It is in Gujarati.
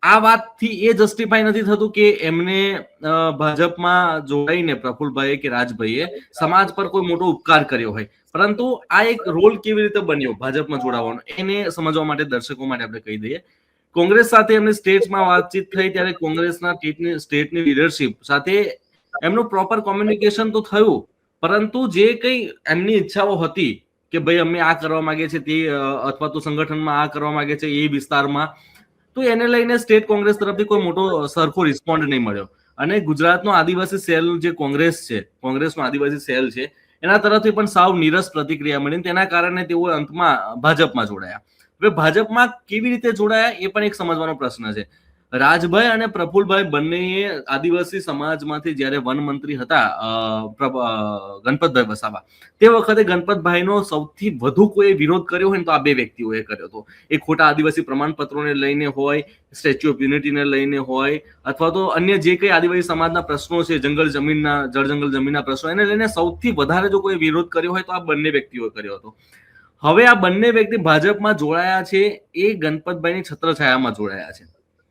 આ વાતથી એ જસ્ટિફાઈ નથી થતું કે એમને ભાજપમાં જોડાઈને પ્રફુલ્લભાઈ કે રાજભાઈએ સમાજ પર કોઈ મોટો ઉપકાર કર્યો હોય, પરંતુ આ એક રોલ કેવી રીતે બન્યો ભાજપમાં જોડાવાનો એને સમજવા માટે દર્શકો માટે આપણે કહી દઈએ. કોંગ્રેસ સાથે એમની સ્ટેટ્સમાં વાતચીત થઈ ત્યારે કોંગ્રેસના સ્ટેટની લીડરશિપ સાથે એમનું પ્રોપર કોમ્યુનિકેશન તો થયું, પરંતુ જે કંઈ એમની ઈચ્છાઓ હતી કે ભાઈ અમે આ કરવા માંગે છે તે અથવા તો સંગઠનમાં આ કરવા માંગે છે એ વિસ્તારમાં, તો એને લઈને સ્ટેટ કોંગ્રેસ તરફથી કોઈ મોટો સરખો રિસ્પોન્ડ નહીં મળ્યો. અને ગુજરાતનો આદિવાસી સેલ જે કોંગ્રેસ છે, કોંગ્રેસનો આદિવાસી સેલ છે, એના તરફથી પણ સાવ નીરસ પ્રતિક્રિયા મળી. તેના કારણે તેઓ અંતમાં ભાજપમાં જોડાયા. હવે ભાજપમાં કેવી રીતે જોડાયા એ પણ એક સમજવાનો પ્રશ્ન છે. રાજભાઈ અને પ્રફુલ્લભાઈ બંનેએ આદિવાસી સમાજમાંથી જ્યારે વન મંત્રી હતા ગણપતભાઈ વસાવા, તે વખતે ગણપતભાઈનો સૌથી વધુ કોઈ વિરોધ કર્યો હોય ને તો આ બે વ્યક્તિઓએ કર્યો હતો. એ ખોટા આદિવાસી પ્રમાણપત્રોને લઈને હોય, સ્ટેચ્યુ ઓફ યુનિટીને લઈને હોય, અથવા તો અન્ય જે કંઈ આદિવાસી સમાજના પ્રશ્નો છે, જળ જંગલ જમીનના પ્રશ્નો, એને લઈને સૌથી વધારે જો કોઈ વિરોધ કર્યો હોય તો આ બંને વ્યક્તિઓએ કર્યો હતો. હવે આ બંને વ્યક્તિ ભાજપમાં જોડાયા છે એ ગણપતભાઈની છત્રછાયામાં જોડાયા છે.